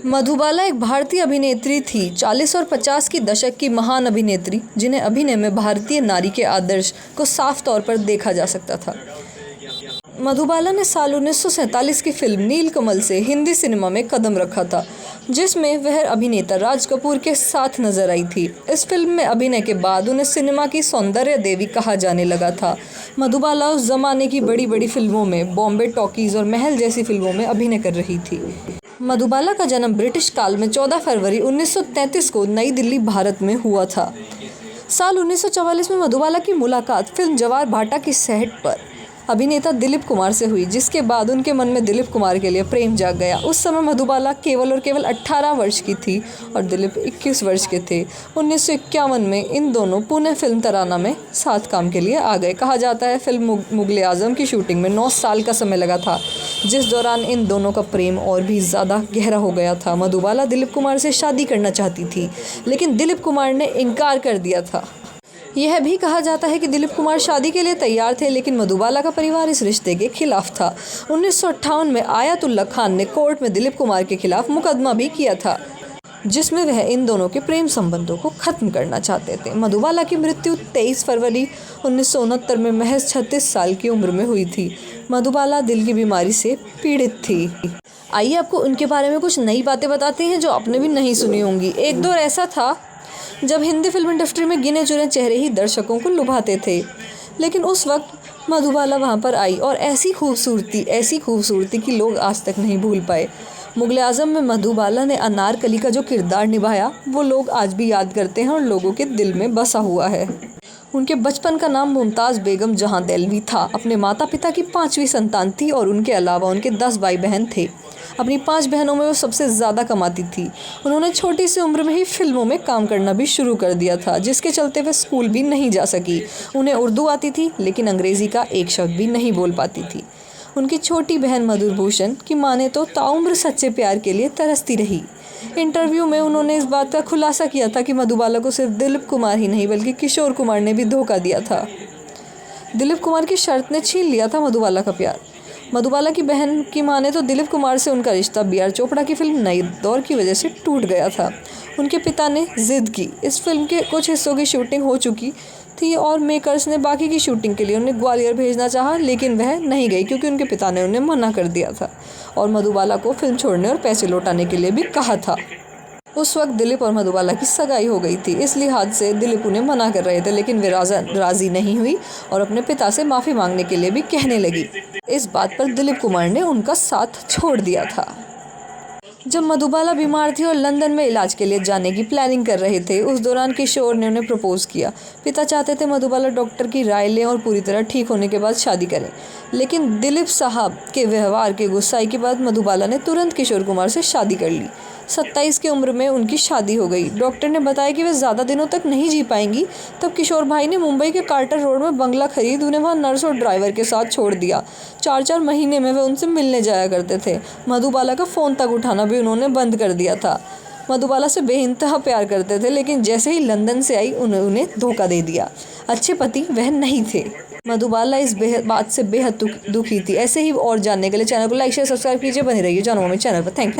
मधुबाला एक भारतीय अभिनेत्री थी, 40 और 50 की दशक की महान अभिनेत्री, जिन्हें अभिनय में भारतीय नारी के आदर्श को साफ तौर पर देखा जा सकता था। मधुबाला ने साल 1947 की फिल्म नीलकमल से हिंदी सिनेमा में कदम रखा था, जिसमें वह अभिनेता राज कपूर के साथ नजर आई थी। इस फिल्म में अभिनय के बाद उन्हें सिनेमा की सौंदर्य देवी कहा जाने लगा था। मधुबाला उस जमाने की बड़ी बड़ी फिल्मों में, बॉम्बे टॉकीज और महल जैसी फिल्मों में अभिनय कर रही थी। मधुबाला का जन्म ब्रिटिश काल में 14 फरवरी 1933 को नई दिल्ली, भारत में हुआ था। साल 1944 में मधुबाला की मुलाकात फिल्म जवार भाटा की सेट पर अभिनेता दिलीप कुमार से हुई, जिसके बाद उनके मन में दिलीप कुमार के लिए प्रेम जाग गया। उस समय मधुबाला केवल 18 वर्ष की थी और दिलीप 21 वर्ष के थे। 1951 में इन दोनों पुणे फिल्म तराना में साथ काम के लिए आ गए। कहा जाता है फिल्म मुगले आजम की शूटिंग में 9 साल का समय लगा था, जिस दौरान इन दोनों का प्रेम और भी ज़्यादा गहरा हो गया था। मधुबाला दिलीप कुमार से शादी करना चाहती थी, लेकिन दिलीप कुमार ने इनकार कर दिया था। यह भी कहा जाता है कि दिलीप कुमार शादी के लिए तैयार थे, लेकिन मधुबाला का परिवार इस रिश्ते के खिलाफ था। 1958 में आयतुल्ला खान ने कोर्ट में दिलीप कुमार के खिलाफ मुकदमा भी किया था, जिसमें वह इन दोनों के प्रेम संबंधों को खत्म करना चाहते थे। मधुबाला की मृत्यु 23 फरवरी 1969 में महज 36 साल की उम्र में हुई थी। मधुबाला दिल की बीमारी से पीड़ित थी। आइए आपको उनके बारे में कुछ नई बातें बताते हैं जो आपने भी नहीं सुनी होंगी। एक दौर ऐसा था जब हिंदी फिल्म इंडस्ट्री में गिने चुने चेहरे ही दर्शकों को लुभाते थे, लेकिन उस वक्त मधुबाला वहां पर आई और ऐसी खूबसूरती कि लोग आज तक नहीं भूल पाए। मुगले आजम में मधुबाला ने अनारकली का जो किरदार निभाया, वो लोग आज भी याद करते हैं और लोगों के दिल में बसा हुआ है। उनके बचपन का नाम मुमताज़ बेगम जहां देलवी था। अपने माता पिता की 5वीं संतान थी और उनके अलावा उनके 10 भाई बहन थे। अपनी 5 बहनों में वो सबसे ज़्यादा कमाती थी। उन्होंने छोटी सी उम्र में ही फिल्मों में काम करना भी शुरू कर दिया था, जिसके चलते वह स्कूल भी नहीं जा सकी। उन्हें उर्दू आती थी, लेकिन अंग्रेज़ी का एक शब्द भी नहीं बोल पाती थी। उनकी छोटी बहन मधुभूषण की माने तो ताउम्र सच्चे प्यार के लिए तरसती रही। इंटरव्यू में उन्होंने इस बात का खुलासा किया था कि मधुबाला को सिर्फ दिलीप कुमार ही नहीं बल्कि किशोर कुमार ने भी धोखा दिया था। दिलीप कुमार की शर्त ने छीन लिया था मधुबाला का प्यार। मधुबाला की बहन की माने तो दिलीप कुमार से उनका रिश्ता बी आर चोपड़ा की फिल्म नई दौर की वजह से टूट गया था। उनके पिता ने जिद की। इस फिल्म के कुछ हिस्सों की शूटिंग हो चुकी थी और मेकर्स ने बाकी की शूटिंग के लिए उन्हें ग्वालियर भेजना चाहा, लेकिन वह नहीं गई क्योंकि उनके पिता ने उन्हें मना कर दिया था और मधुबाला को फिल्म छोड़ने और पैसे लौटाने के लिए भी कहा था। उस वक्त दिलीप और मधुबाला की सगाई हो गई थी। इस लिहाज से दिलीप उन्हें मना कर रहे थे, लेकिन वे राज़ी नहीं हुई और अपने पिता से माफ़ी मांगने के लिए भी कहने लगी। इस बात पर दिलीप कुमार ने उनका साथ छोड़ दिया था। जब मधुबाला बीमार थी और लंदन में इलाज के लिए जाने की प्लानिंग कर रहे थे, उस दौरान किशोर ने उन्हें प्रपोज किया। पिता चाहते थे मधुबाला डॉक्टर की राय लें और पूरी तरह ठीक होने के बाद शादी करें, लेकिन दिलीप साहब के व्यवहार के गुस्साई के बाद मधुबाला ने तुरंत किशोर कुमार से शादी कर ली। 27 की उम्र में उनकी शादी हो गई। डॉक्टर ने बताया कि वे ज़्यादा दिनों तक नहीं जी पाएंगी। तब किशोर भाई ने मुंबई के कार्टर रोड में बंगला खरीद उन्हें वहां नर्स और ड्राइवर के साथ छोड़ दिया। 4-4 महीने में वे उनसे मिलने जाया करते थे। मधुबाला का फ़ोन तक उठाना भी उन्होंने बंद कर दिया था। मधुबाला से बेइंतहा प्यार करते थे, लेकिन जैसे ही लंदन से आई उन्हें धोखा दे दिया। अच्छे पति वह नहीं थे। मधुबाला इस बात से बेहद दुखी थी। ऐसे ही और जानने के लिए चैनल को लाइक शेयर सब्सक्राइब कीजिए। बने रहिए जानू मम्मी चैनल पर। Thank you.